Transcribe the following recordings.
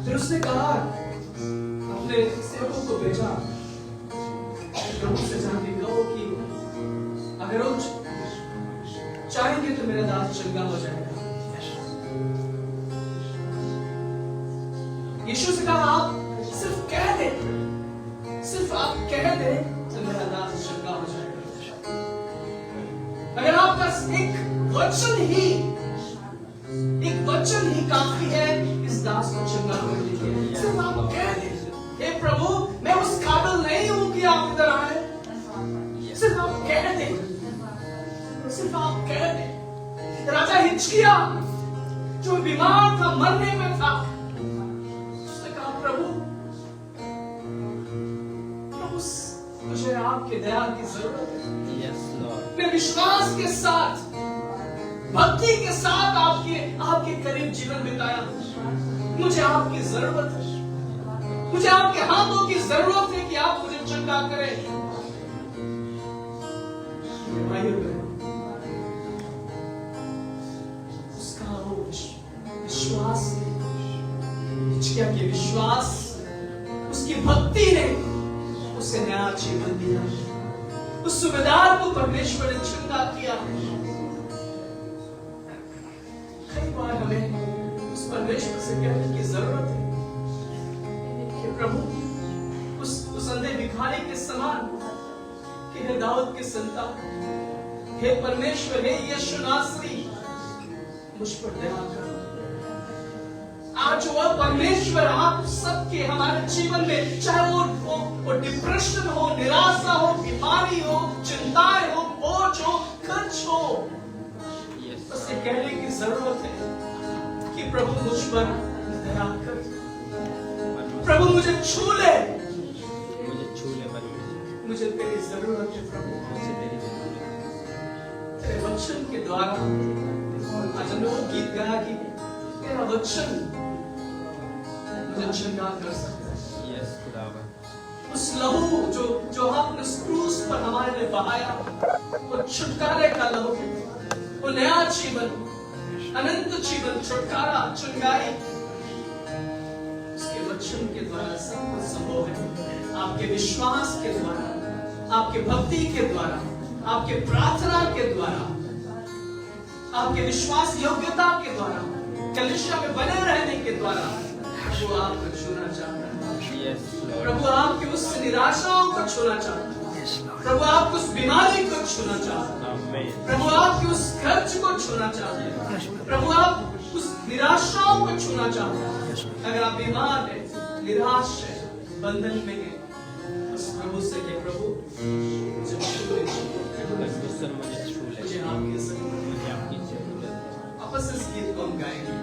फिर उसने कहा अपने सेवकों को भेजा, प्रभु से जाके कहो कि अगर वो चाहेंगे तो मेरा दास चंगा हो जाएगा। यीशु से कहा आप सिर्फ कह दे, सिर्फ आप कह दे तो मेरा दास चंगा हो जाएगा। अगर आपका एक वचन ही काफी है इस दास को चंगा करने के लिए। सिर्फ आप कह दे, हे प्रभु मैं उस काबिल नहीं हूं कि आप इधर आए, सिर्फ आप कह दे, सिर्फ आप कह दे। राजा हिचकिया जो बीमार था, मरने में था, उसने कहा प्रभु मुझे आपके दया की जरूरत है। मैं विश्वास के साथ, भक्ति के साथ आपके करीब जीवन बिताया। मुझे आपकी जरूरत है, मुझे आपके हाथों की जरूरत है कि आप मुझे चंगा करें। उसका वो विश्वास, हिचकिया के विश्वास, उसकी भक्ति ने उसे नया जीवन दिया। उस सूबेदार को परमेश्वर ने चंगा किया। कई बार हमें उस परमेश्वर से कहने की जरूरत है कि प्रभु उस अंधे भिखारी के समान कि हे दाऊद के संतान, हे परमेश्वर, हे यीशु नासरी, मुझ पर दया कर। आज वह परमेश्वर आप सबके हमारे जीवन में, चाहे वो डिप्रेशन हो, निराशा हो, बीमारी हो, चिंताएं हो, बोझ हो, खर्च हो, बस ये कहने की जरूरत है कि प्रभु मुझ पर दया कर, प्रभु मुझे छू ले, मुझे तेरी जरूरत है प्रभु। तेरे वचन के द्वारा आज हमने वो गीत गाया कि तेरा वचन मुझे चंगा कर सकता है। उस लहू जो आपने उस क्रूस पर हमारे लिए बहाया, वो छुटकारे का लहू, वो नया जीवन, अनंत जीवन, छुटकारा, चंगाई, उसके वचन के द्वारा सब कुछ संभव है। आपके विश्वास के द्वारा, आपके भक्ति के द्वारा, आपके प्रार्थना के द्वारा, आपके विश्वास योग्यता के द्वारा, कलीसिया में बने रहने के द्वारा प्रभु आपको छूना चाहता है। प्रभु आपकी उस निराशाओं को छूना चाहता है। प्रभु आपको उस बीमारी को छूना चाहता है। प्रभु आपकी उस खर्च को छूना चाहते हैं। प्रभु आप उस निराशाओं को छूना चाहते हैं। अगर आप बीमार हैं, निराश है, बंधन में है, उस प्रभु से कहे प्रभु मुझे छू लीजिए, मुझे आपकी जरूरत है। वापस इस गीत को हम गाएंगे।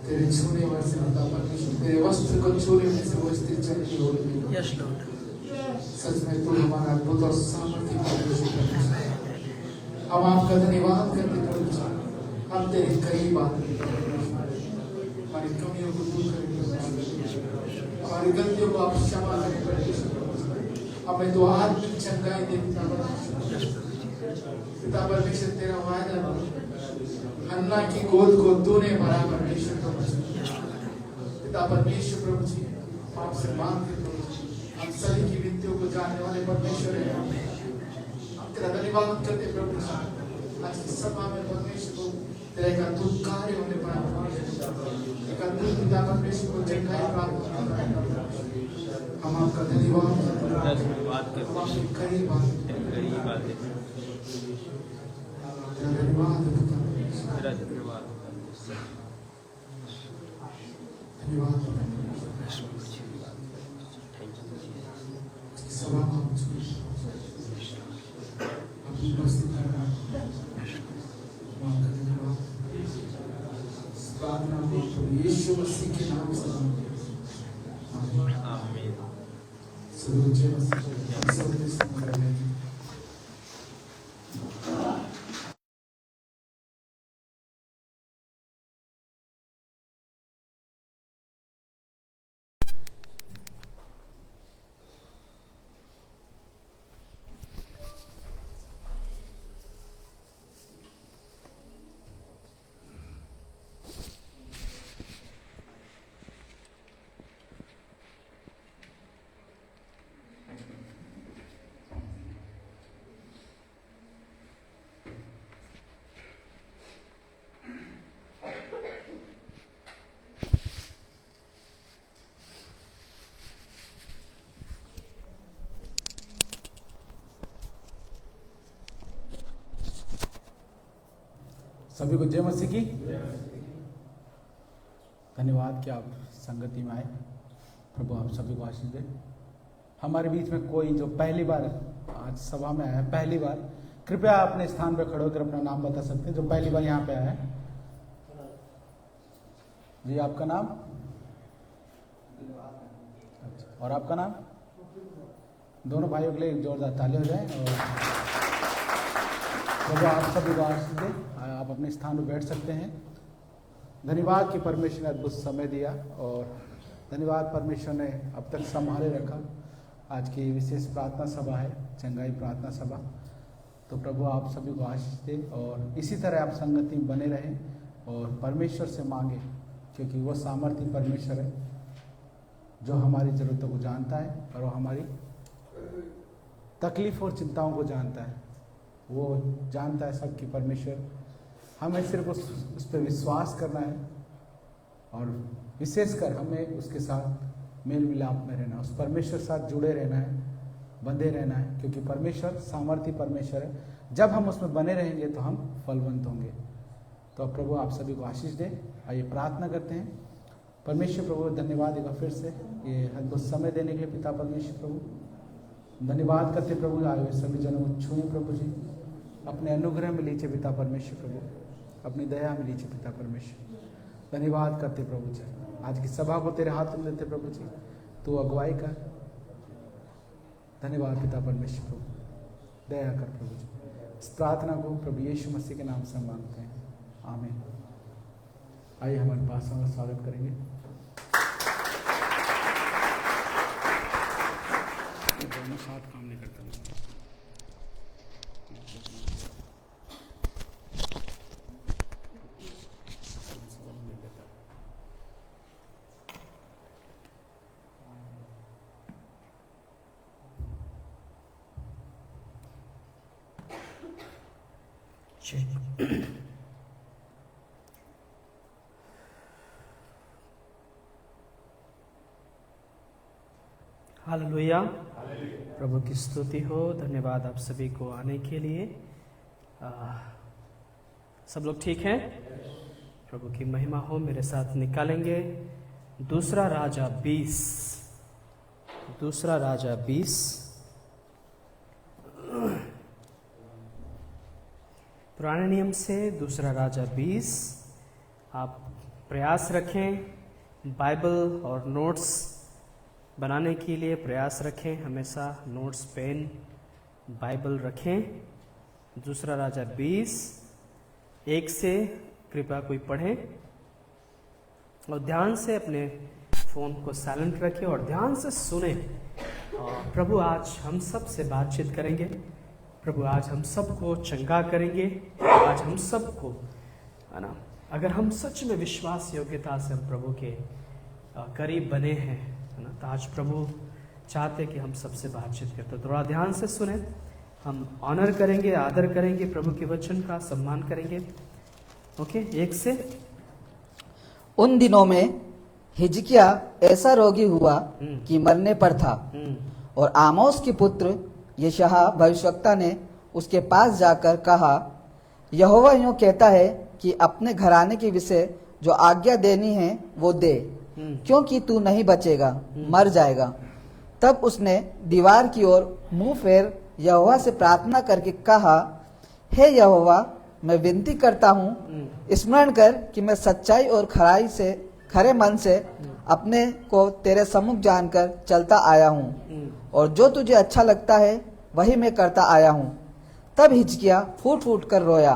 तेरे छूने वाले से बता परमेश्वर तेरे वस्त्र को छूने में से वो स्थिर चलती हो रही है। यस लॉर्ड, सच में तू हमारा अद्भुत और सामर्थ्य परमेश्वर है। हम आपका धन्यवाद करते प्रभु जी, हम तेरे करीब आते हैं हमारी कमियों को दूर करेंगे हमारी गलतियों को आप क्षमा करें हमें तो आत्मिक चंगाई दे पिता परमेश्वर तेरा वायदा हन्ना की गोद को तूने भरा परमेश्वर प्रभु पिता परमेश्वर प्रभु जी आपसे मांगते प्रभु हम सभी की विनतियों को जानने वाले परमेश्वर है हम तेरा धन्यवाद करते प्रभु आज की सभा में परमेश्वर को तेरे का अद्भुत कार्य होने पर एक अद्भुत पिता परमेश्वर को चंगाई प्राप्त हम आपका धन्यवाद हम आपके करीब आते धन्यवाद धन्यवाद सभा को अपनी उपस्थित प्रार्थना को यीशु मसीह के नाम से आमीन सभी सभी को जय मसीह की धन्यवाद कि आप संगति में आए। प्रभु आप सभी को आशीष दे। हमारे बीच में कोई जो पहली बार आज सभा में आया है, पहली बार, कृपया अपने स्थान पर खड़े होकर अपना नाम बता सकते हैं जो पहली बार यहाँ पे आया है। जी आपका नाम? अच्छा, और आपका नाम? दोनों भाइयों के लिए एक जोरदार ताली हो जाए। और प्रभु आप सभी को आशीष दे। आप अपने स्थान पर बैठ सकते हैं। धन्यवाद कि परमेश्वर ने अद्भुत समय दिया और धन्यवाद परमेश्वर ने अब तक संभाले रखा। आज की विशेष प्रार्थना सभा है, चंगाई प्रार्थना सभा। तो प्रभु आप सभी को आशीष दे और इसी तरह आप संगति में बने रहें और परमेश्वर से मांगे, क्योंकि वो सामर्थ्य परमेश्वर है जो हमारी ज़रूरतों को जानता है और वो हमारी तकलीफ और चिंताओं को जानता है। वो जानता है सबकी परमेश्वर। हमें सिर्फ उस पर विश्वास करना है और विशेषकर हमें उसके साथ मेल मिलाप में रहना, उस परमेश्वर के साथ जुड़े रहना है, बंधे रहना है, क्योंकि परमेश्वर सामर्थ्य परमेश्वर है। जब हम उसमें बने रहेंगे तो हम फलवंत होंगे। तो प्रभु आप सभी को आशीष दे। आइए प्रार्थना करते हैं। परमेश्वर प्रभु धन्यवाद एक फिर से ये अद्भुत समय देने के लिए पिता परमेश्वर प्रभु धन्यवाद करते प्रभु। आए सभी जनों को छूए प्रभु जी, अपने अनुग्रह में लीजिए पिता परमेश्वर प्रभु, अपनी दया में लीजिए पिता परमेश्वर। धन्यवाद करते प्रभु जी, आज की सभा को तेरे हाथ में देते प्रभु जी, तू अगुवाई कर। धन्यवाद पिता परमेश्वर प्रभु, दया कर प्रभु जी। इस प्रार्थना को प्रभु यीशु मसीह के नाम से मांगते हैं, आमीन। आइए हमारे पास का स्वागत करेंगे। दोनों साथ काम नहीं करते। हालेलुया, प्रभु की स्तुति हो। धन्यवाद आप सभी को आने के लिए। सब लोग ठीक हैं? प्रभु की महिमा हो। मेरे साथ निकालेंगे दूसरा राजा 20। दूसरा राजा 20। पुराने नियम से दूसरा राजा 20। आप प्रयास रखें बाइबल और नोट्स बनाने के लिए प्रयास रखें। हमेशा नोट्स, पेन, बाइबल रखें। दूसरा राजा 20 1 से कृपया कोई पढ़े और ध्यान से अपने फ़ोन को साइलेंट रखें और ध्यान से सुने। और प्रभु आज हम सब से बातचीत करेंगे। प्रभु आज हम सबको चंगा करेंगे। आज हम सबको, है ना, अगर हम सच में विश्वास योग्यता से हम प्रभु के करीब बने हैं, है ना, तो आज प्रभु चाहते कि हम सबसे बातचीत करते। थोड़ा ध्यान से सुने। हम ऑनर करेंगे, आदर करेंगे, प्रभु के वचन का सम्मान करेंगे। ओके, 1 से। उन दिनों में हिजकिया ऐसा रोगी हुआ कि मरने पर था, और आमोस के पुत्र यशायाह भविष्यवक्ता ने उसके पास जाकर कहा, यहोवा यूं कहता है कि अपने घराने के विषय जो आज्ञा देनी है वो दे, क्योंकि तू नहीं बचेगा, मर जाएगा। तब उसने दीवार की ओर मुंह फेर यहोवा से प्रार्थना करके कहा, हे यहोवा, मैं विनती करता हूँ, स्मरण कर कि मैं सच्चाई और खरे मन से अपने को तेरे सम्मुख जानकर चलता आया हूँ, और जो तुझे अच्छा लगता है वही मैं करता आया हूँ। तब हिजकिया फूट फूट कर रोया।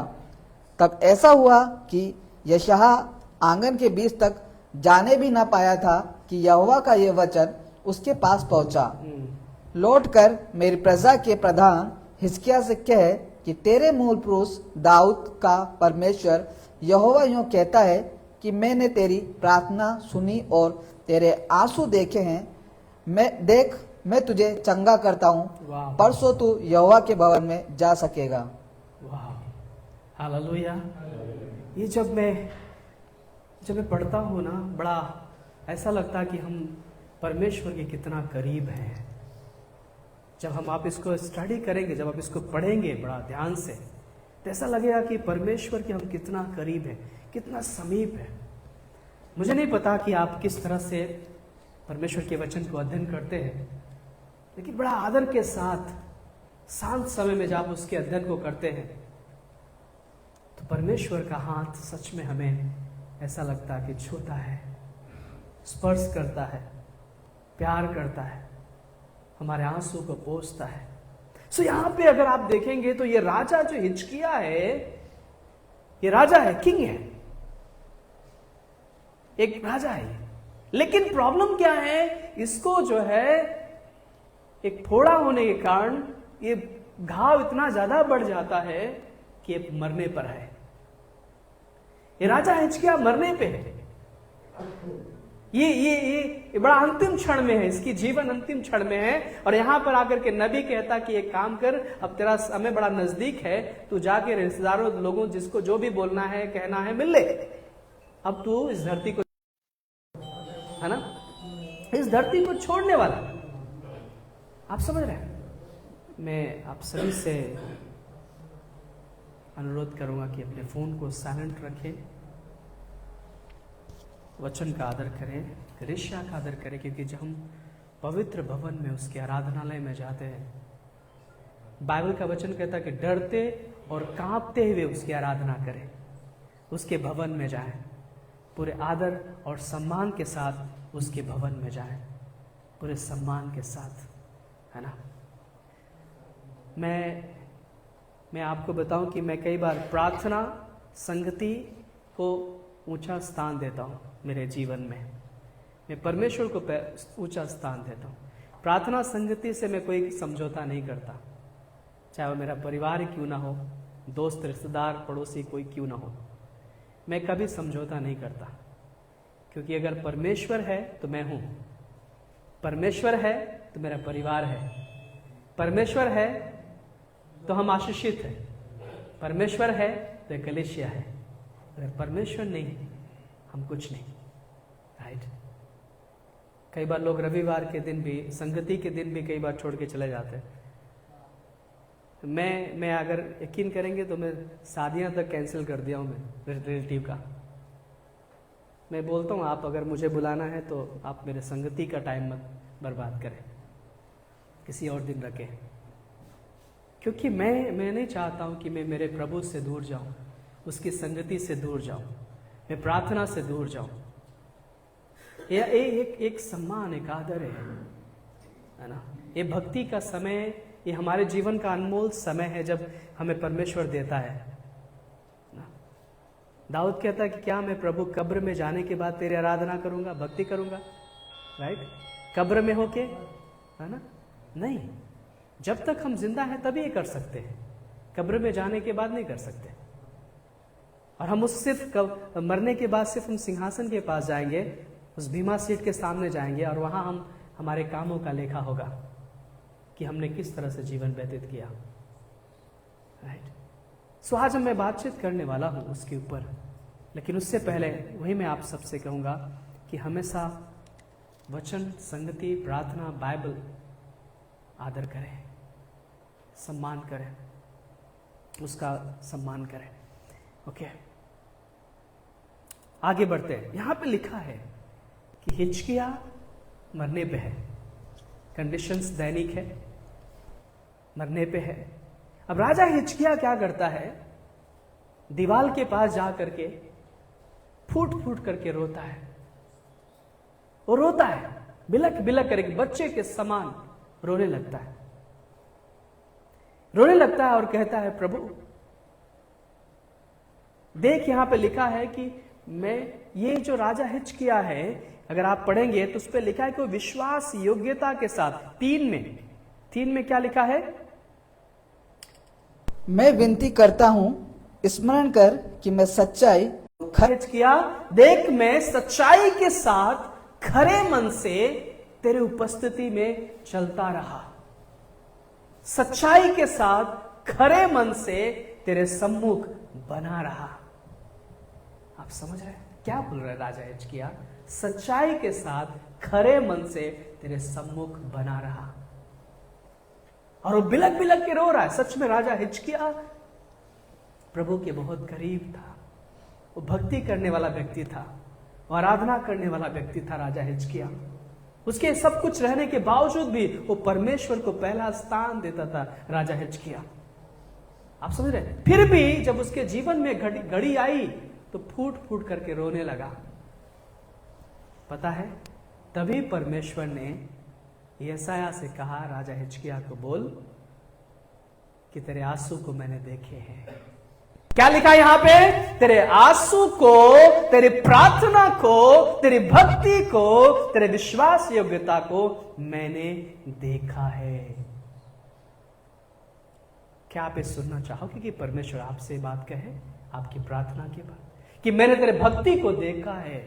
तब ऐसा हुआ कि यशायाह आंगन के बीच तक जाने भी न पाया था कि यहोवा का ये वचन उसके पास पहुंचा, लौटकर मेरी प्रजा के प्रधान हिजकिया से कह कि तेरे मूल पुरुष दाऊद का परमेश्वर यहोवा यूं कहता है कि मैंने तेरी प्रार्थना सुनी और तेरे आंसू देखे हैं। मैं तुझे चंगा करता हूँ। परसों तू यहोवा के भवन में जा सकेगा। वाह, हालेलुया। ये जब मैं पढ़ता हूँ ना, बड़ा ऐसा लगता है कि हम परमेश्वर के कितना करीब हैं। जब हम आप इसको स्टडी करेंगे, जब आप इसको पढ़ेंगे बड़ा ध्यान से, तो ऐसा लगेगा कि परमेश्वर के हम कितना करीब हैं, कितना समीप है। मुझे नहीं पता कि आप किस तरह से परमेश्वर के वचन को अध्ययन करते हैं, लेकिन बड़ा आदर के साथ शांत समय में जब आप उसके अध्ययन को करते हैं, तो परमेश्वर का हाथ सच में हमें ऐसा लगता है कि छूता है, स्पर्श करता है, प्यार करता है, हमारे आंसू को पोंछता है। सो यहां पे अगर आप देखेंगे तो ये राजा जो हिजकिया है, ये राजा है, किंग है, एक राजा है। लेकिन प्रॉब्लम क्या है, इसको जो है एक फोड़ा होने के कारण ये घाव इतना ज्यादा बढ़ जाता है कि ये मरने पर है। ये राजा हिजकिया मरने पे है। ये बड़ा अंतिम क्षण में है, इसकी जीवन अंतिम क्षण में है। और यहां पर आकर के नबी कहता कि एक काम कर, अब तेरा समय बड़ा नजदीक है, तू जाके रिश्तेदारों, लोगों, जिसको जो भी बोलना है कहना है, मिल ले। अब तू इस धरती को, है ना, इस धरती को छोड़ने वाला। आप समझ रहे हैं? मैं आप सभी से अनुरोध करूंगा कि अपने फोन को साइलेंट रखें, वचन का आदर करें, कलीसिया का आदर करें, क्योंकि जब हम पवित्र भवन में उसके आराधनालय में जाते हैं, बाइबल का वचन कहता है कि डरते और कांपते हुए उसकी आराधना करें, उसके भवन में जाएं, पूरे आदर और सम्मान के साथ उसके भवन में जाएं, पूरे सम्मान के साथ, है ना। मैं आपको बताऊं कि मैं कई बार प्रार्थना संगति को ऊंचा स्थान देता हूं मेरे जीवन में। मैं परमेश्वर को ऊंचा स्थान देता हूं। प्रार्थना संगति से मैं कोई समझौता नहीं करता, चाहे वो मेरा परिवार क्यों ना हो, दोस्त, रिश्तेदार, पड़ोसी कोई क्यों ना हो, मैं कभी समझौता नहीं करता। क्योंकि अगर परमेश्वर है तो मैं हूं, परमेश्वर है तो मेरा परिवार है, परमेश्वर है तो हम आशीषित हैं, परमेश्वर है तो एक कलीसिया है। अगर परमेश्वर नहीं, हम कुछ नहीं। राइट। कई बार लोग रविवार के दिन भी, संगति के दिन भी कई बार छोड़ के चले जाते हैं। मैं अगर यकीन करेंगे तो मैं शादियां तक कैंसिल कर दिया हूं मैं रिलेटिव का। मैं बोलता हूं आप अगर मुझे बुलाना है तो आप मेरे संगति का टाइम मत बर्बाद करें, किसी और दिन रखें। क्योंकि मैं नहीं चाहता हूं कि मैं मेरे प्रभु से दूर जाऊं, उसकी संगति से दूर जाऊं, मैं प्रार्थना से दूर जाऊं। यह एक सम्मान, एक आदर है ना। ये भक्ति का समय, ये हमारे जीवन का अनमोल समय है जब हमें परमेश्वर देता है ना। दाऊद कहता है कि क्या मैं प्रभु कब्र में जाने के बाद तेरी आराधना करूंगा, भक्ति करूंगा? राइट? कब्र में होके, है ना? नहीं, जब तक हम जिंदा हैं तभी ये कर सकते हैं, कब्र में जाने के बाद नहीं कर सकते। और हम उस सिर्फ मरने के बाद सिर्फ हम सिंहासन के पास जाएंगे, उस भीमा सीट के सामने जाएंगे और वहां हम हमारे कामों का लेखा होगा कि हमने किस तरह से जीवन व्यतीत किया। राइट? सो आज मैं बातचीत करने वाला हूं उसके ऊपर, लेकिन उससे पहले वही मैं आप सबसे कहूंगा कि हमेशा वचन, संगति, प्रार्थना, बाइबल आदर करें, सम्मान करें, उसका सम्मान करें। ओके, आगे बढ़ते हैं। यहां पे लिखा है कि हिजकिय्याह मरने पे है, कंडीशंस दैनिक है, मरने पे है। अब राजा हिजकिय्याह क्या करता है? दीवाल के पास जा करके फूट फूट करके रोता है। वो रोता है, बिलक बिलक कर, एक बच्चे के समान रोने लगता है, रोने लगता है और कहता है, प्रभु देख, यहां पे लिखा है कि मैं, ये जो राजा हिजकिय्याह है, अगर आप पढ़ेंगे तो उस पर लिखा है कि वो विश्वास योग्यता के साथ, तीन में क्या लिखा है? मैं विनती करता हूं, स्मरण कर कि मैं सच्चाई खर्च किया, देख मैं सच्चाई के साथ खरे मन से तेरे उपस्थिति में चलता रहा, सच्चाई के साथ खरे मन से तेरे सम्मुख बना रहा। आप समझ रहे हैं क्या बोल रहे राजा हिजकिय्याह? सच्चाई के साथ खरे मन से तेरे सम्मुख बना रहा। और वो बिलक बिलक के रो रहा है। सच में राजा हिजकिय्याह प्रभु के बहुत करीब था, वो भक्ति करने वाला व्यक्ति था, आराधना करने वाला व्यक्ति था राजा हिजकिय्याह। उसके सब कुछ रहने के बावजूद भी वो परमेश्वर को पहला स्थान देता था राजा हिजकिय्याह। आप समझ रहे? फिर भी जब उसके जीवन में घड़ी आई तो फूट फूट करके रोने लगा। पता है, तभी परमेश्वर ने यशायाह से कहा, राजा हिजकिय्याह को बोल कि तेरे आंसू को मैंने देखे हैं। क्या लिखा यहां पे? तेरे आंसू को, तेरी प्रार्थना को, तेरी भक्ति को, तेरे विश्वास योग्यता को मैंने देखा है। क्या आप ये सुनना चाहोगे कि परमेश्वर आपसे बात कहे आपकी प्रार्थना के बाद, कि मैंने तेरे भक्ति को देखा है,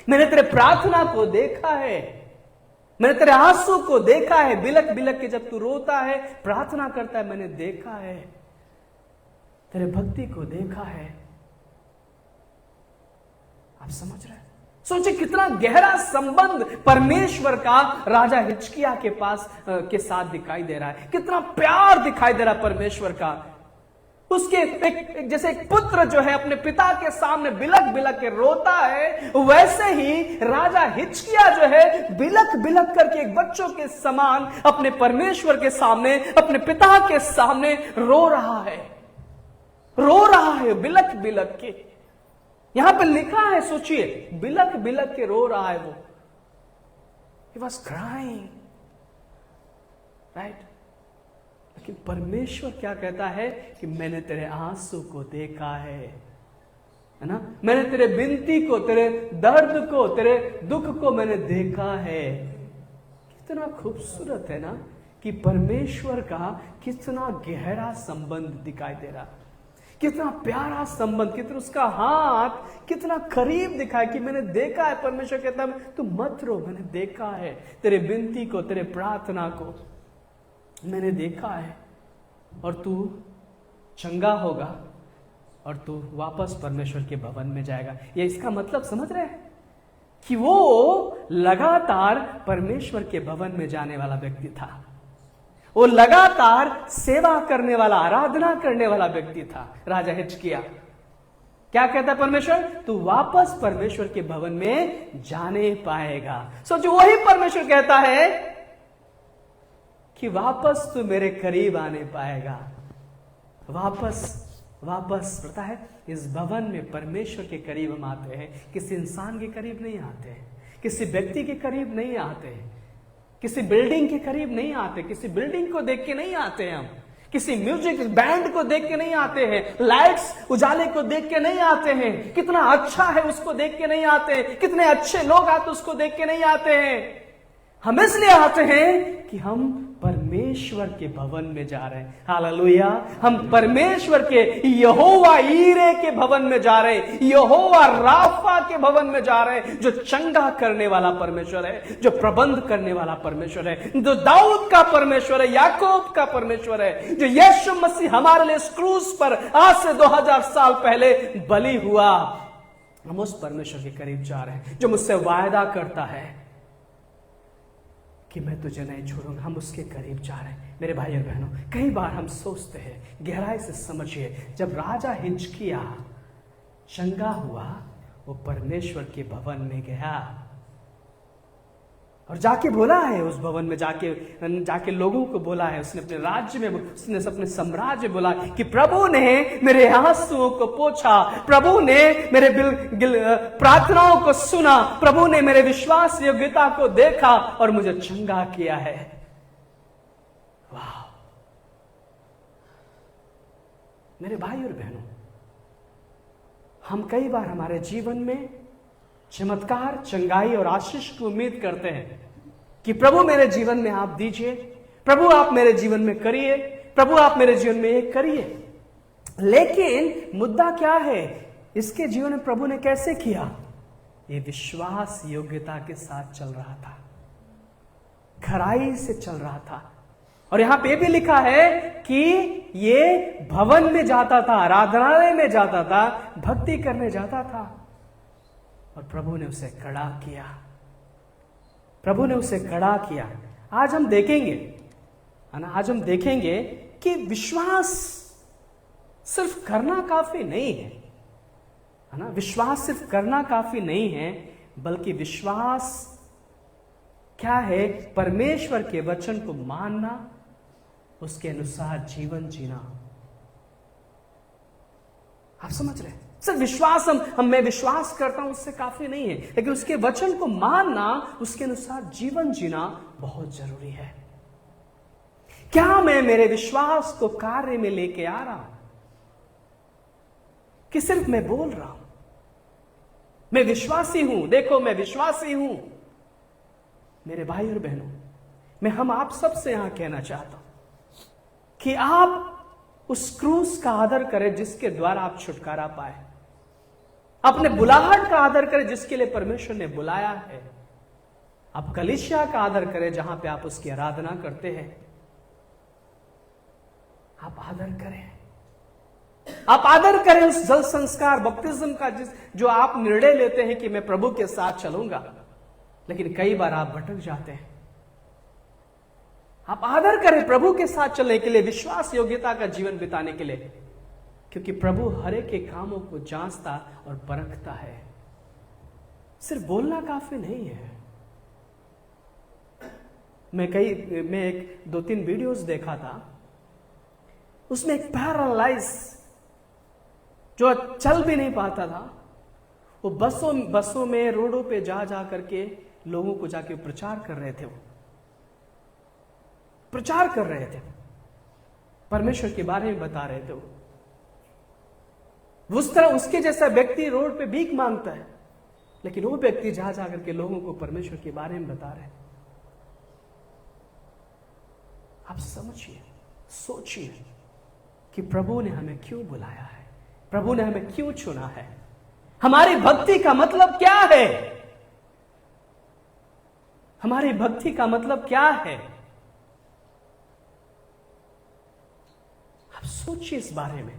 मैंने तेरे प्रार्थना को देखा है, मैंने तेरे आंसू को देखा है, बिलक बिलक के जब तू रोता है, प्रार्थना करता है, मैंने देखा है, तेरे भक्ति को देखा है। आप समझ रहे हैं? सोचिए कितना गहरा संबंध परमेश्वर का राजा हिजकिय्याह के पास के साथ दिखाई दे रहा है, कितना प्यार दिखाई दे रहा है परमेश्वर का। उसके एक जैसे एक पुत्र जो है अपने पिता के सामने बिलक बिलक के रोता है, वैसे ही राजा हिजकिय्याह जो है बिलक बिलक करके एक बच्चों के समान अपने परमेश्वर के सामने, अपने पिता के सामने रो रहा है, रो रहा है बिलक बिलक के। यहां पे लिखा है, सोचिए, बिलक बिलक के रो रहा है वो। He was crying, right? लेकिन परमेश्वर क्या कहता है कि मैंने तेरे आंसू को देखा है ना? मैंने तेरे विनती को, तेरे दर्द को, तेरे दुख को मैंने देखा है। कितना खूबसूरत है ना कि परमेश्वर का कितना गहरा संबंध दिखाई दे रहा, कितना प्यारा संबंध, कितना उसका हाथ कितना करीब दिखा है कि मैंने देखा है। परमेश्वर कहता है तू मत रो, मैंने देखा है, तेरे विनती को, तेरे प्रार्थना को मैंने देखा है, और तू चंगा होगा और तू वापस परमेश्वर के भवन में जाएगा। ये इसका मतलब समझ रहे हैं कि वो लगातार परमेश्वर के भवन में जाने वाला व्यक्ति था, वो लगातार सेवा करने वाला, आराधना करने वाला व्यक्ति था राजा हिजकिय्याह। क्या कहता है परमेश्वर? तू वापस परमेश्वर के भवन में जाने पाएगा। सोचो, वही परमेश्वर कहता है कि वापस तू मेरे करीब आने पाएगा। वापस पता है, इस भवन में परमेश्वर के करीब हम आते हैं, किसी इंसान के करीब नहीं आते हैं, किसी व्यक्ति के करीब नहीं आते हैं, किसी बिल्डिंग के करीब नहीं आते, किसी बिल्डिंग को देख के नहीं आते हम, किसी म्यूजिक बैंड को देख के नहीं आते हैं, लाइट्स उजाले को देख के नहीं आते हैं, कितना अच्छा है उसको देख के नहीं आते हैं, कितने अच्छे लोग आते उसको देख के नहीं आते हैं। हम इसलिए आते हैं कि हम परमेश्वर के भवन में जा रहे हैं। हालेलुया। हम परमेश्वर के यहोवा ईरे के भवन में जा रहे हैं, यहोवा राफा के भवन में जा रहे हैं, जो चंगा करने वाला परमेश्वर है, जो प्रबंध करने वाला परमेश्वर है, जो दाऊद का परमेश्वर है, याकूब का परमेश्वर है, जो यीशु मसीह हमारे लिए क्रूस पर आज से 2000 साल पहले बलि हुआ। हम उस परमेश्वर के करीब जा रहे हैं जो मुझसे वायदा करता है कि मैं तुझे नहीं छोड़ूंगा। हम उसके करीब जा रहे हैं। मेरे भाई और बहनों, कई बार हम सोचते हैं, गहराई से समझिए, जब राजा हिजकिय्याह चंगा हुआ, वो परमेश्वर के भवन में गया और जाके बोला है, उस भवन में जाके लोगों को बोला है, उसने अपने राज्य में, उसने अपने साम्राज्य में बोला कि प्रभु ने मेरे आंसुओं को पोंछा, प्रभु ने मेरे प्रार्थनाओं को सुना, प्रभु ने मेरे विश्वास योग्यता को देखा और मुझे चंगा किया है। वाह मेरे भाई और बहनों, हम कई बार हमारे जीवन में चमत्कार, चंगाई और आशीष की उम्मीद करते हैं कि प्रभु मेरे जीवन में आप दीजिए, प्रभु आप मेरे जीवन में करिए, प्रभु आप मेरे जीवन में ये करिए। लेकिन मुद्दा क्या है, इसके जीवन में प्रभु ने कैसे किया? ये विश्वास योग्यता के साथ चल रहा था, खराई से चल रहा था। और यहां पे भी लिखा है कि ये भवन में जाता था, आराधनालय में जाता था, भक्ति करने जाता था और प्रभु ने उसे खड़ा किया, प्रभु ने उसे खड़ा किया। आज हम देखेंगे, है ना, आज हम देखेंगे कि विश्वास सिर्फ करना काफी नहीं है ना, विश्वास सिर्फ करना काफी नहीं है, बल्कि विश्वास क्या है? परमेश्वर के वचन को मानना, उसके अनुसार जीवन जीना। आप समझ रहे हैं? सिर्फ विश्वास मैं विश्वास करता हूं उससे काफी नहीं है, लेकिन उसके वचन को मानना, उसके अनुसार जीवन जीना बहुत जरूरी है। क्या मैं मेरे विश्वास को कार्य में लेके आ रहा हूं कि सिर्फ मैं बोल रहा हूं मैं विश्वासी हूं, देखो मैं विश्वासी हूं? मेरे भाई और बहनों, मैं हम आप सबसे यहां कहना चाहता हूं कि आप उस क्रूस का आदर करें जिसके द्वारा आप छुटकारा पाए, अपने बुलाहट का आदर करें जिसके लिए परमेश्वर ने बुलाया है। आप कलीसिया का आदर करें जहां पे आप उसकी आराधना करते हैं, आप आदर करें, आप आदर करें उस जल संस्कार बपतिस्म का जो आप निर्णय लेते हैं कि मैं प्रभु के साथ चलूंगा, लेकिन कई बार आप भटक जाते हैं। आप आदर करें प्रभु के साथ चलने के लिए, विश्वास योग्यता का जीवन बिताने के लिए, क्योंकि प्रभु हर एक के कामों को जांचता और परखता है। सिर्फ बोलना काफी नहीं है। मैं एक 2-3 वीडियोस देखा था, उसमें एक पैरालाइज जो चल भी नहीं पाता था, वो बसों में, रोडों पे जा करके लोगों को जाके प्रचार कर रहे थे। वो प्रचार कर रहे थे, परमेश्वर के बारे में बता रहे थे। वो उस तरह उसके जैसा व्यक्ति रोड पे भीख मांगता है, लेकिन वो व्यक्ति जा करके लोगों को परमेश्वर के बारे में बता रहे हैं। आप समझिए, सोचिए कि प्रभु ने हमें क्यों बुलाया है, प्रभु ने हमें क्यों चुना है, हमारी भक्ति का मतलब क्या है, हमारी भक्ति का मतलब क्या है। आप सोचिए इस बारे में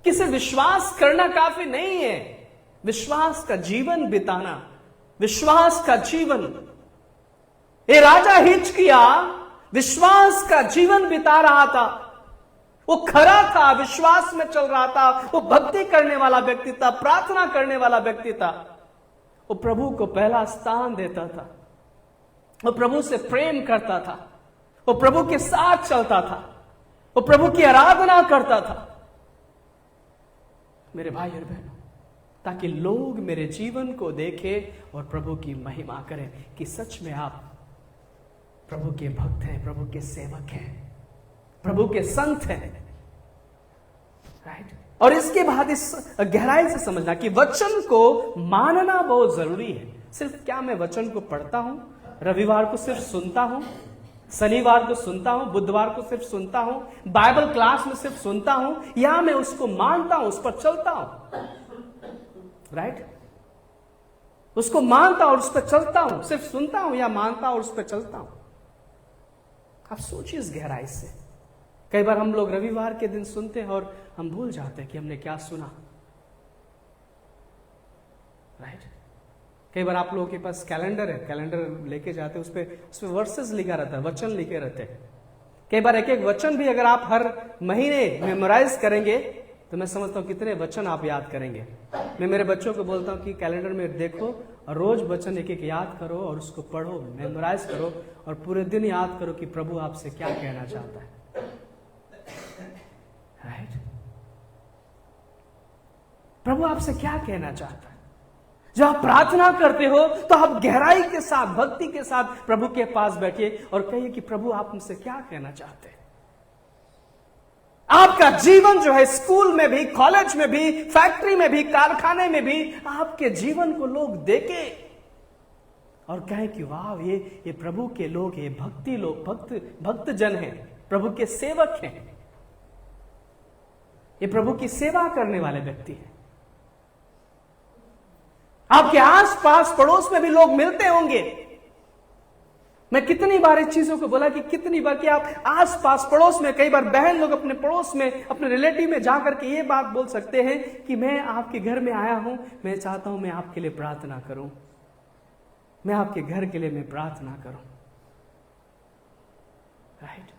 कि सिर्फ विश्वास करना काफी नहीं है, विश्वास का जीवन बिताना, विश्वास का जीवन। ये राजा हिजकिय्याह विश्वास का जीवन बिता रहा था, वो खरा था, विश्वास में चल रहा था, वो भक्ति करने वाला व्यक्ति था, प्रार्थना करने वाला व्यक्ति था, वो प्रभु को पहला स्थान देता था, वो प्रभु से प्रेम करता था, वो प्रभु के साथ चलता था, वो प्रभु की आराधना करता था। मेरे भाई और बहनों, ताकि लोग मेरे जीवन को देखें और प्रभु की महिमा करें कि सच में आप प्रभु के भक्त हैं, प्रभु के सेवक हैं। प्रभु के संत हैं, राइट। और इसके बाद इस गहराई से समझना कि वचन को मानना बहुत जरूरी है। सिर्फ क्या मैं वचन को पढ़ता हूं, रविवार को सिर्फ सुनता हूं, शनिवार को सुनता हूं, बुधवार को सिर्फ सुनता हूं, बाइबल क्लास में सिर्फ सुनता हूं, या मैं उसको मानता हूं, उस पर चलता हूं, राइट। उसको मानता और उस पर चलता हूं, सिर्फ सुनता हूं या मानता और उस पर चलता हूं। आप सोचिए इस गहराई से। कई बार हम लोग रविवार के दिन सुनते हैं और हम भूल जाते हैं कि हमने क्या सुना, राइट। कई बार आप लोगों के पास कैलेंडर है, कैलेंडर लेके जाते हैं, उस पे वर्सेस लिखा रहता है, वचन लिखे रहते हैं। कई बार एक एक वचन भी अगर आप हर महीने मेमोराइज करेंगे तो मैं समझता हूं कितने वचन आप याद करेंगे। मैं मेरे बच्चों को बोलता हूं कि कैलेंडर में देखो और रोज वचन एक एक याद करो और उसको पढ़ो, मेमोराइज करो और पूरे दिन याद करो कि प्रभु आपसे क्या कहना चाहता है, राइट। प्रभु आपसे क्या कहना चाहता है। जब आप प्रार्थना करते हो तो आप गहराई के साथ, भक्ति के साथ प्रभु के पास बैठिए और कहिए कि प्रभु आप मुझसे क्या कहना चाहते हैं। आपका जीवन जो है, स्कूल में भी, कॉलेज में भी, फैक्ट्री में भी, कारखाने में भी, आपके जीवन को लोग देखें और कहें कि वाह, ये प्रभु के लोग, ये भक्ति लोग, भक्त जन हैं, प्रभु के सेवक हैं, ये प्रभु की सेवा करने वाले व्यक्ति हैं। आपके आसपास पड़ोस में भी लोग मिलते होंगे। मैं कितनी बार इस चीजों को बोला कि कितनी बार कि आप आसपास पड़ोस में, कई बार बहन लोग अपने पड़ोस में, अपने रिलेटिव में जाकर के ये बात बोल सकते हैं कि मैं आपके घर में आया हूं, मैं चाहता हूं मैं आपके लिए प्रार्थना करूं, मैं आपके घर के लिए मैं प्रार्थना करूं, राइट।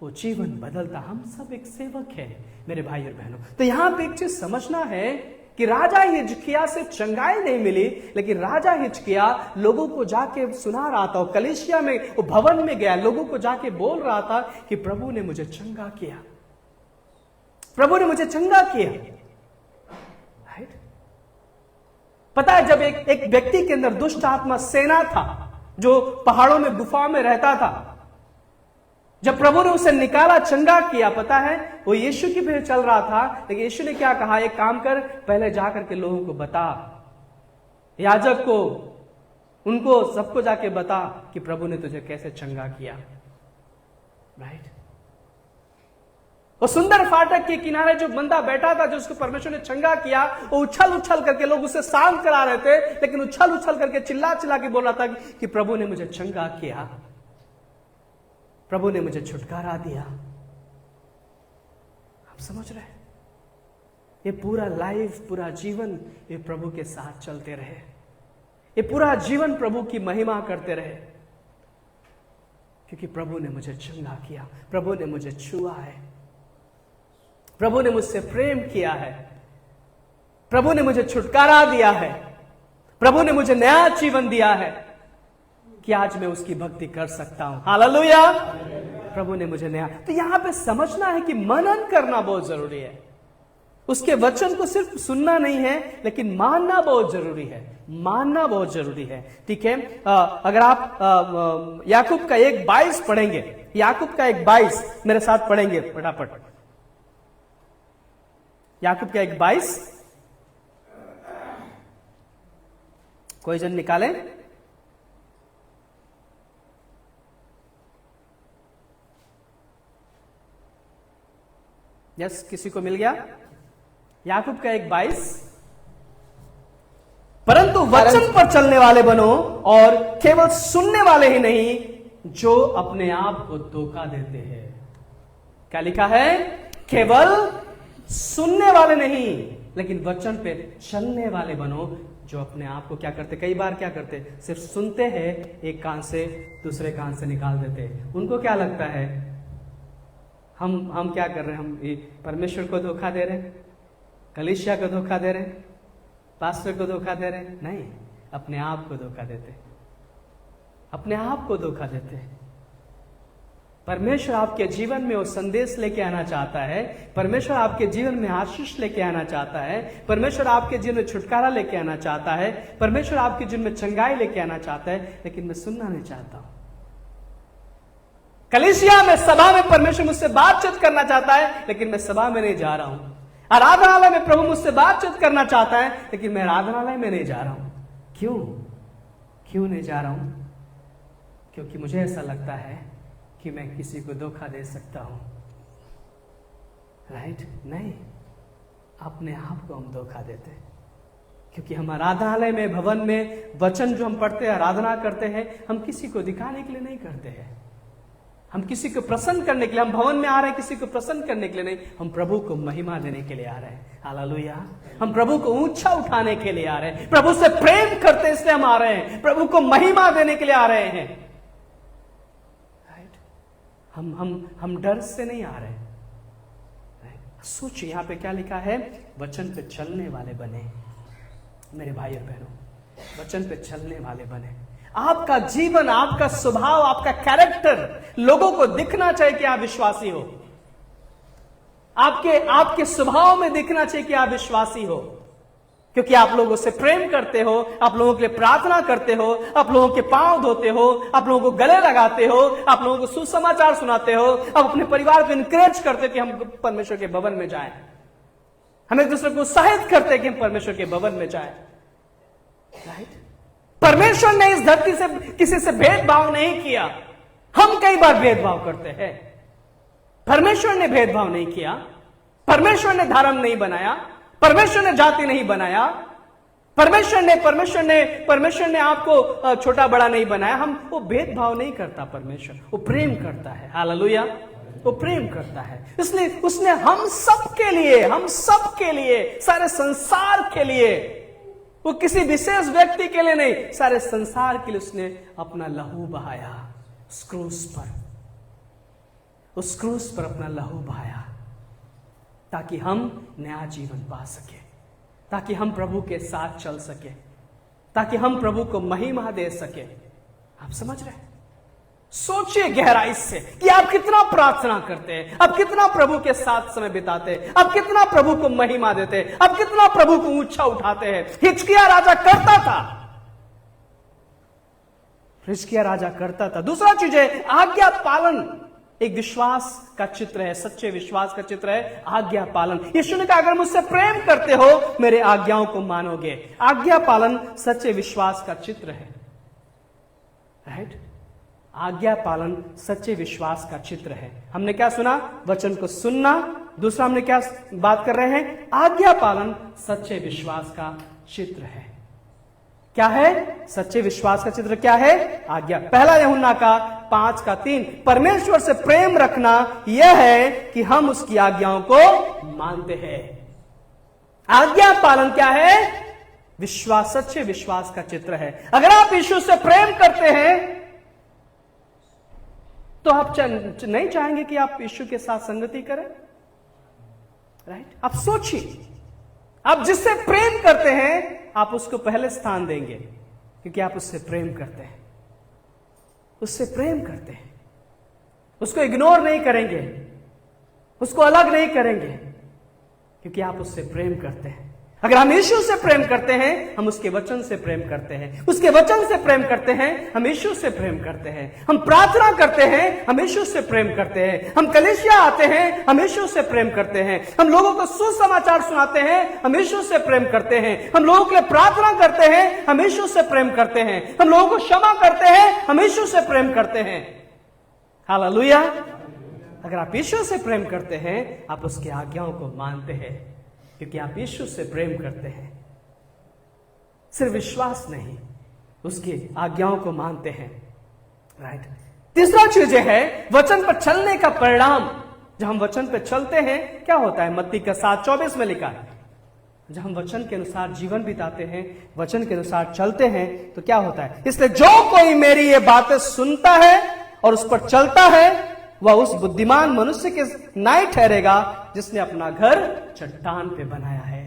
वो जीवन बदलता। हम सब एक सेवक है मेरे भाई और बहनों। तो यहां पे एक चीज समझना है कि राजा हिजकिय्याह से चंगाई नहीं मिली, लेकिन राजा हिजकिय्याह लोगों को जाके सुना रहा था, और कलीसिया में, वो भवन में गया, लोगों को जाके बोल रहा था कि प्रभु ने मुझे चंगा किया, प्रभु ने मुझे चंगा किया, राइट। पता है, जब एक व्यक्ति के अंदर दुष्ट आत्मा सेना था, जो पहाड़ों में, गुफा में रहता था, जब प्रभु ने उसे निकाला, चंगा किया, पता है वो यीशु की फिर चल रहा था, लेकिन यीशु ने क्या कहा, एक काम कर, पहले जाकर के लोगों को बता, याजक को, उनको सबको जाके बता कि प्रभु ने तुझे कैसे चंगा किया, राइट। वो सुंदर फाटक के किनारे जो बंदा बैठा था, जो उसको परमेश्वर ने चंगा किया, वो उछल उछल करके, लोग उसे शांत करा रहे थे, लेकिन उछल उछल करके, चिल्ला चिल्ला के बोल रहा था कि प्रभु ने मुझे चंगा किया, प्रभु ने मुझे छुटकारा दिया। आप समझ रहे हैं? ये पूरा लाइफ, पूरा जीवन ये प्रभु के साथ चलते रहे, ये पूरा जीवन प्रभु की महिमा करते रहे, क्योंकि प्रभु ने मुझे चंगा किया, प्रभु ने मुझे छुआ है, प्रभु ने मुझसे प्रेम किया है, प्रभु ने मुझे छुटकारा दिया है, प्रभु ने मुझे नया जीवन दिया है कि आज मैं उसकी भक्ति कर सकता हूं। हालेलुया। प्रभु ने मुझे नया। तो यहां पे समझना है कि मनन करना बहुत जरूरी है। उसके वचन को सिर्फ सुनना नहीं है, लेकिन मानना बहुत जरूरी है, मानना बहुत जरूरी है, ठीक है। अगर आप याकूब का 1:22 पढ़ेंगे, याकूब का 1:22 मेरे साथ पढ़ेंगे फटाफट। याकूब का 1:22 कोई जन निकाले। यस, किसी को मिल गया? याकूब का 1:22, परंतु वचन पर चलने वाले बनो और केवल सुनने वाले ही नहीं, जो अपने आप को धोखा देते हैं। क्या लिखा है? केवल सुनने वाले नहीं, लेकिन वचन पे चलने वाले बनो, जो अपने आप को क्या करते, कई बार क्या करते, सिर्फ सुनते हैं, एक कान से दूसरे कान से निकाल देते हैं। उनको क्या लगता है हम क्या कर रहे हैं, हम परमेश्वर को धोखा दे रहे हैं, कलीसिया को धोखा दे रहे हैं, पास्टर को धोखा दे रहे हैं? नहीं, अपने आप को धोखा देते, अपने आप को धोखा देते। परमेश्वर आपके जीवन में वो संदेश लेके आना चाहता है, परमेश्वर आपके जीवन में आशीष लेके आना चाहता है, परमेश्वर आपके जीवन में छुटकारा लेके आना चाहता है, परमेश्वर आपके जीवन में चंगाई लेके आना चाहता है, लेकिन मैं सुनना नहीं चाहता हूं। कलीसिया में, सभा में परमेश्वर मुझसे बातचीत करना चाहता है, लेकिन मैं सभा में नहीं जा रहा हूं। आराधनालय में प्रभु मुझसे बातचीत करना चाहता है, लेकिन मैं आराधनालय में नहीं जा रहा हूं। क्यों नहीं जा रहा हूं? क्योंकि मुझे ऐसा लगता है कि मैं किसी को धोखा दे सकता हूं। राइट? नहीं, अपने आप को हम धोखा देते हैं। क्योंकि हम आराधनालय में, भवन में वचन जो हम पढ़ते हैं, आराधना करते हैं, हम किसी को दिखाने के लिए नहीं करते हैं। हम किसी को प्रसन्न करने के लिए, हम भवन में आ रहे हैं किसी को प्रसन्न करने के लिए नहीं, हम प्रभु को महिमा देने के लिए आ रहे हैं। हालेलुया। हम प्रभु को ऊंचा उठाने के लिए आ रहे हैं, प्रभु से प्रेम करते हैं इसलिए हम आ रहे हैं, प्रभु को महिमा देने के लिए आ रहे हैं। राइट? हम डर से नहीं आ रहे। सोचिए यहां पे क्या लिखा है, वचन पे चलने वाले बने। मेरे भाई और बहनों, वचन पे चलने वाले बने। आपका जीवन, आपका स्वभाव, आपका कैरेक्टर लोगों को दिखना चाहिए कि आप विश्वासी हो। आपके स्वभाव में दिखना चाहिए कि आप विश्वासी हो, क्योंकि आप लोगों से प्रेम करते हो, आप लोगों के लिए प्रार्थना करते हो, आप लोगों के पांव धोते हो, आप लोगों को गले लगाते हो, आप लोगों को सुसमाचार सुनाते हो, आप अपने परिवार को इनकरेज करते हो कि हम परमेश्वर के भवन में जाएं। हम एक दूसरे को उत्साहित करते हैं कि हम परमेश्वर के भवन में जाएं। राइट? परमेश्वर ने इस धरती से किसी से भेदभाव नहीं किया। हम कई बार भेदभाव करते हैं। परमेश्वर ने भेदभाव नहीं किया। परमेश्वर ने धर्म नहीं बनाया। परमेश्वर ने जाति नहीं बनाया। परमेश्वर ने आपको छोटा बड़ा नहीं बनाया। वो भेदभाव नहीं करता। परमेश्वर वो प्रेम करता है। हालेलुया। वो प्रेम करता है, इसलिए उसने हम सब के लिए, सारे संसार के लिए, वो किसी विशेष व्यक्ति के लिए नहीं, सारे संसार के लिए उसने अपना लहू बहाया। उस क्रूस पर अपना लहू बहाया, ताकि हम नया जीवन पा सके, ताकि हम प्रभु के साथ चल सके, ताकि हम प्रभु को महिमा दे सके। आप समझ रहे हैं? सोचिए गहराई से कि आप कितना प्रार्थना करते हैं, आप कितना प्रभु के साथ समय बिताते हैं, आप कितना प्रभु को महिमा देते हैं, आप कितना प्रभु को ऊंचा उठाते हैं। हिजकिय्याह राजा करता था। दूसरा चीज है आज्ञा पालन। एक विश्वास का चित्र है, सच्चे विश्वास का चित्र है आज्ञा पालन। यीशु ने कहा, अगर मुझसे प्रेम करते हो मेरे आज्ञाओं को मानोगे। आज्ञा पालन सच्चे विश्वास का चित्र है। राइट? आज्ञा पालन सच्चे विश्वास का चित्र है। हमने क्या सुना? वचन को सुनना। दूसरा हमने क्या बात कर रहे हैं? आज्ञा पालन सच्चे विश्वास का चित्र है। क्या है सच्चे विश्वास का चित्र? क्या है? आज्ञा। पहला यूहन्ना का 5:3, परमेश्वर से प्रेम रखना यह है कि हम उसकी आज्ञाओं को मानते हैं। आज्ञा पालन क्या है? विश्वास, सच्चे विश्वास का चित्र है। अगर आप यीशु से प्रेम करते हैं तो आप नहीं चाहेंगे कि आप यीशु के साथ संगति करें। राइट? आप सोचिए, आप जिससे प्रेम करते हैं आप उसको पहले स्थान देंगे, क्योंकि आप उससे प्रेम करते हैं। उसको इग्नोर नहीं करेंगे, उसको अलग नहीं करेंगे, क्योंकि आप उससे प्रेम करते हैं। अगर हम यीशु से प्रेम करते हैं हम उसके वचन से प्रेम करते हैं, उसके वचन से प्रेम करते हैं हम यीशु से प्रेम करते हैं। हम प्रार्थना करते हैं हम यीशु से प्रेम करते हैं। हम कलीसिया आते हैं हम यीशु से प्रेम करते हैं। हम लोगों को सुसमाचार सुनाते हैं हम यीशु से प्रेम करते हैं। हम लोगों के लिए प्रार्थना करते हैं हम यीशु से प्रेम करते हैं। हम लोगों को क्षमा करते हैं हम यीशु से प्रेम करते हैं। हालेलुया। अगर आप यीशु से प्रेम करते हैं आप उसकी आज्ञाओं को मानते हैं, क्योंकि आप यीशु से प्रेम करते हैं। सिर्फ विश्वास नहीं, उसकी आज्ञाओं को मानते हैं। राइट? तीसरा चीज है वचन पर चलने का परिणाम। जब हम वचन पर चलते हैं क्या होता है? मत्ती का 7:24 में लिखा है, जब हम वचन के अनुसार जीवन बिताते हैं, वचन के अनुसार चलते हैं तो क्या होता है? इसलिए जो कोई मेरी ये बातें सुनता है और उस पर चलता है वह उस बुद्धिमान मनुष्य के नाई ठहरेगा जिसने अपना घर चट्टान पे बनाया है।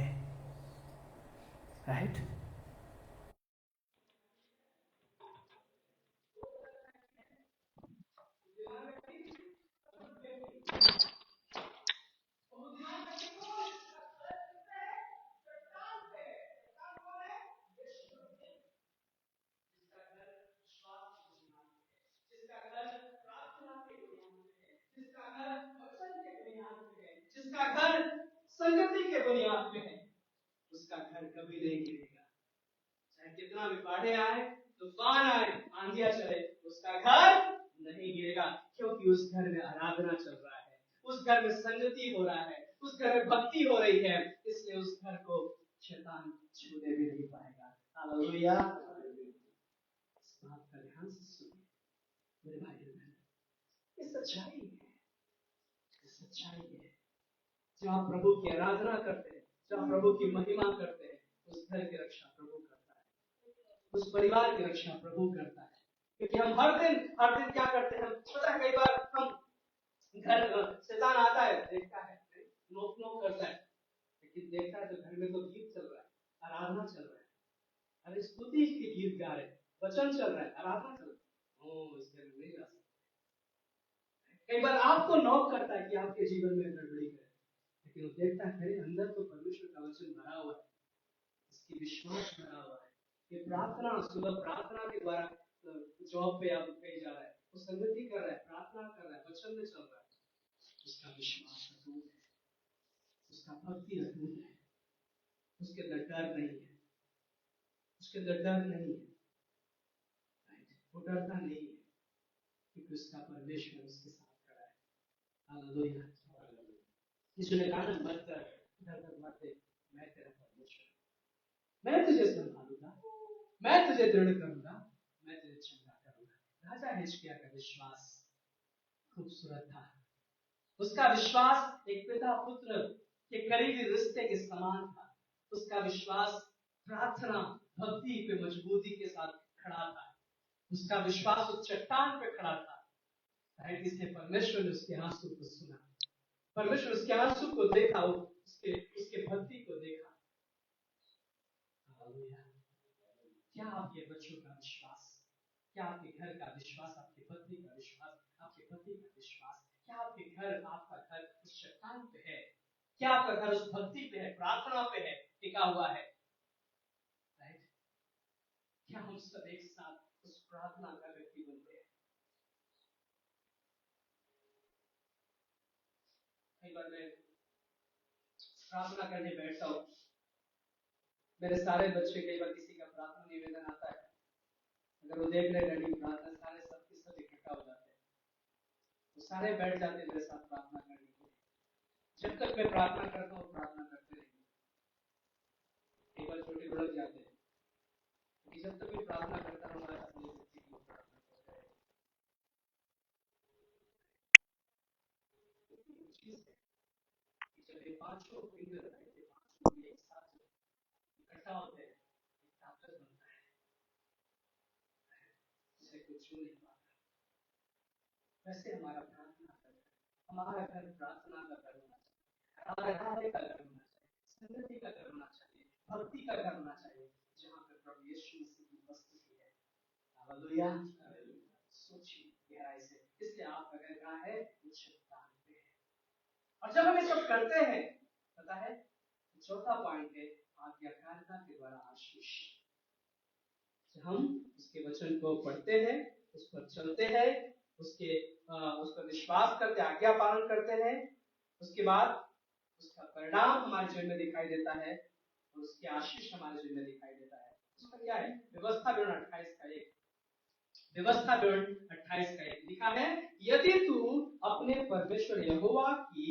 राइट? घर कभी नहीं गिरेगा। चाहे कितना भी बाढ़े आए, तूफान आए, आंधियां चले, उसका घर नहीं गिरेगा, क्योंकि उस घर में आराधना चल रहा है, उस घर में संगति हो रहा है, उस घर में भक्ति हो रही है, इसलिए उस घर को शैतान छूने भी नहीं पाएगा। हालेलुया। इस बात का ध्यान से सुनिए मेरे भाई बहन, ये सच्चाई है, ये सच्चाई है। जो आप प्रभु की आराधना करते हैं, जो आप प्रभु की महिमा करते हैं, उस घर की रक्षा प्रभु करता है, उस परिवार की रक्षा प्रभु करता है। क्योंकि हम हर दिन क्या करते हैं, पता है, कई बार हम घर शैतान आता है, देखता है, नोक नोक करता है, लेकिन देखता है तो घर में तो गीत चल रहा है, आराधना चल रहा है, अरे स्तुति के गीत गा रहे, वचन चल रहा है, आराधना चल रहा है, ओ इस घर में नहीं जा सकते। कई बार आपको नॉक करता है कि आपके जीवन में गड़बड़ी है, लेकिन वो देखता है मेरे अंदर तो परमेश्वर का वचन भरा हुआ है, इसकी विश्वास भरा हुआ है, ये प्रार्थना सुबह प्रार्थना के द्वारा जॉब पे आप कहीं जा रहा है, वो संगति कर रहा है, प्रार्थना कर रहा है, वचन में चल रहा है, उसका विश्वास अटूट है, उसका भक्ति अटूट है, उसके अंदर डर नहीं है, उसके अंदर डर नहीं है, वो डरता नहीं है, क्योंकि उसका परमेश्वर उसके साथ खड़ा है। हालेलुया। यीशु ने कहा ना, मत डर मत, मैं तेरा परमेश्वर, मैं तुझे संभालूंगा, मैं तुझे दृढ़ करूंगा, मैं तुझे चंगा करूंगा। राजा हिजकिय्याह का विश्वास खूबसूरत था। उसका विश्वास एक पिता पुत्र के करीबी रिश्ते के समान था। उसका विश्वास प्रार्थना भक्ति पे मजबूती के साथ खड़ा था। उसका विश्वास उस चट्टान पे खड़ा था, इसलिए परमेश्वर ने उसके आंसू को सुना, परमेश्वर उसके आंसू को देखा, उसके भक्ति को देखा। क्या आपके बच्चों का विश्वास, क्या आपके घर का विश्वास, आपके पत्नी का विश्वास, आपके पति का विश्वास, क्या आपके घर, आपका घर उस चट्टान पे है? क्या आपका घर उस भक्ति पे है, प्रार्थना पे है, टिका हुआ है? राइट? क्या हम सब एक साथ उस प्रार्थना का व्यक्ति बनते हैं? कई बार मैं प्रार्थना करने बैठता हूँ, मेरे सारे बच्चे, कई बार किसी का प्रार्थना निवेदन आता है, अगर वो देख रहे डैडी प्रार्थना, सारे सबके सब इकट्ठा हो जाते हैं, वो सारे बैठ जाते हैं मेरे साथ प्रार्थना करने के लिए। जब तक मैं प्रार्थना करता हूँ, प्रार्थना करते रहेंगे। कई बार छोटे भड़क जाते हैं, क्योंकि जब तक मैं प्रार्थना करता हूँ, हमारे अपने बच्चे की प्रार्थना करते हैं। जब ये पांचों फिंगर, पांचों एक साथ इकट्ठा होते हैं, ताकत बनता है, जिसे कुछ छू नहीं पाता। वैसे हमारा प्रार्थना कर, हमारा घर प्रार्थना का घर होना चाहिए, आराधना का घर होना चाहिए, संगति का घर होना चाहिए, भक्ति का घर होना चाहिए, जहाँ पर प्रभु यीशु मसीह की उपस्थिति है। हालेलुया। सोचिए गहराई से, इसलिए आपका घर कहाँ है? चट्टान पे है। और जब हम ये सब करते हैं, पता है, चौथा पॉइंट है आज्ञाकारिता के द्वारा आशीष। हम उसके वचन को पढ़ते हैं, उस पर चलते हैं, उस पर विश्वास करते, आज्ञा पालन करते हैं, उसके बाद उसका परिणाम हमारे जीवन में दिखाई देता है और उसकी आशीष हमारे जीवन में दिखाई देता है। उसका क्या है? व्यवस्था विवरण 28 का 1, व्यवस्था विवरण 28 का 1 लिखा है, यदि तू अपने परमेश्वर यहोवा की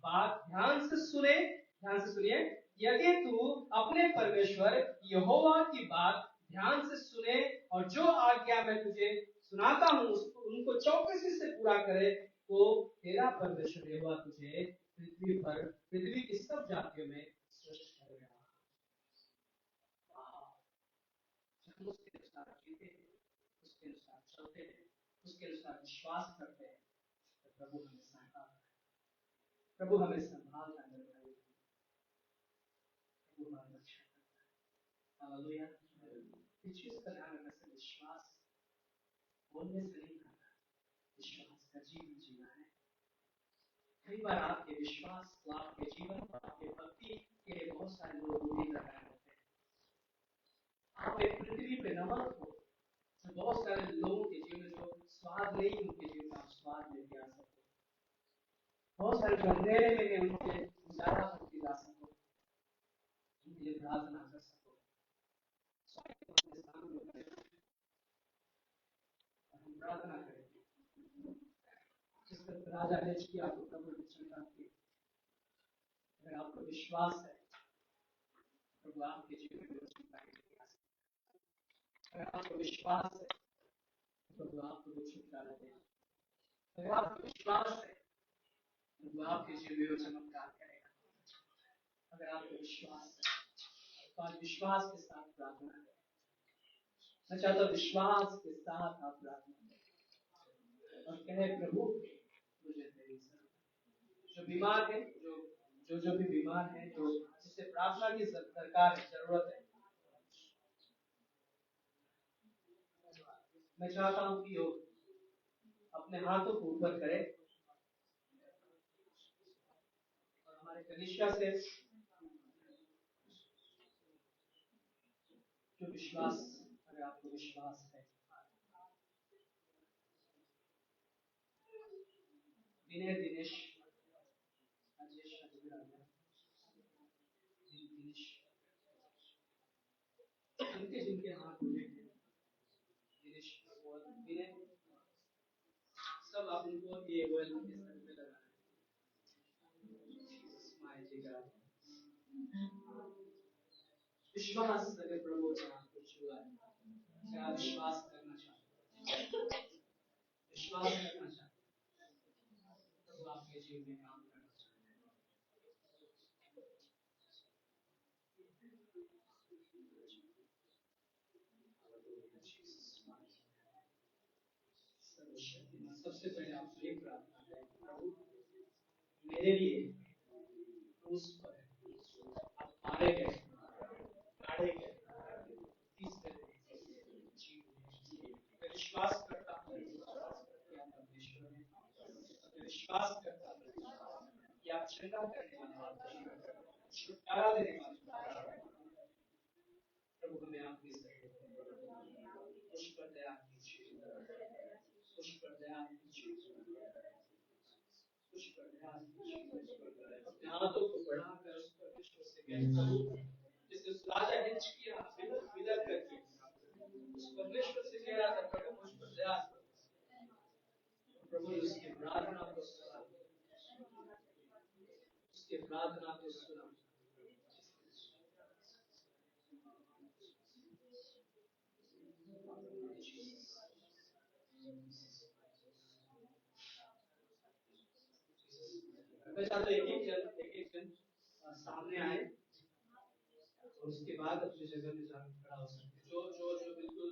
बात ध्यान से सुनिए, यदि तू अपने परमेश्वर यहोवा की बात ध्यान से सुने और जो आज्ञा मैं तुझे सुनाता हूँ उनको चौकसी से पूरा करे, तो तेरा परमेश्वर यहोवा तुझे पृथ्वी की सब जातियों में श्रेष्ठ करेगा। हम उसके अनुसार जीते हैं, उसके अनुसार चलते हैं, उसके अनुसार विश्वास करते हैं, तो प्रभु हमें सहायता करता है, प्रभु हमें संभालता है, प्रभु हमारी रक्षा करता है। हालेलुया। इस चीज का ध्यान रखना से विश्वास बोलने से नहीं करना, विश्वास का जीवन जीना है। कई बार आपके विश्वास को, आपके जीवन को, आपके भक्ति के लिए बहुत सारे लोग उम्मीद लगाए होते हैं। आप एक पृथ्वी पे नमक हो, तो बहुत सारे लोगों के जीवन जो स्वाद नहीं, उनके जीवन में आप स्वाद लेके आ सकते हो। बहुत सारे जो अंधेरे में उनके उजाला होती ला सको, लिए प्रार्थना कर सको। स्वयं अपने सामने करें और हम प्रार्थना करें। जिस तरह राजा हिजकिय्याह को प्रभु ने चंगा किया, अगर आपको विश्वास है, प्रभु आपके जीवन में चंगा करेगा। अगर आपको विश्वास है, प्रभु आपको छुटकारा देगा। अगर आपको विश्वास है, प्रभु आपके जीवन में चमत्कार करेगा। अगर आपको विश्वास है तो आज विश्वास के साथ प्रार्थना करें। मैं चाहता हूं विश्वास के साथ आप प्रार्थना करें और कहे, प्रभु मुझे तेरी जरूरत। जो बीमार है, जो भी बीमार है, जो जिसे प्रार्थना की दरकार है, जरूरत है, मैं चाहता हूं कि वो अपने हाथों को ऊपर करे और हमारे कनिष्ठा से जो विश्वास, अगर आपको विश्वास है, विनय, दिनेश, राजेश, दिनेश, जिनके हाथ खुले हैं, दिनेश, विनय, सब आप उनको ये ऑयल के सर पे लगाना है। विश्वास, अगर प्रभु ने आपको छुआ है, क्या आप विश्वास करना चाहते हैं? विश्वास करना चाहते हैं, प्रभु आपके जीवन में काम करना चाहते हैं। सर्वशक्तिमान, सबसे पहले आपसे ये प्रार्थना है, प्रभु मेरे लिए क्रूस पर आप मारे गए, काढ़े गए, तीसरे दिन जी उठे। मैं विश्वास करता हूं कि आप परमेश्वर हैं। मैं विश्वास करता हूं कि आप चंगा करने वाले हैं, छुटकारा देने वाले हैं। प्रभु हमें आपकी जरूरत है। उस पर दया कीजिए, उस पर दया कीजिए, उस पर दया कीजिए। अपने हाथों को बढ़ाकर उस परमेश्वर से कहें, प्रभु जिसने उस राजा हिजकिय्याह विदा करके उस परमेश्वर से कह रहा था, प्रभु मुझ पर दया करो। प्रभु ने उसकी प्रार्थना को सुना, उसकी प्रार्थना को सुना। मैं चाहता एक एक जन सामने आए और उसके बाद अपनी जगह में जाकर खड़ा हो सकते। जो बिल्कुल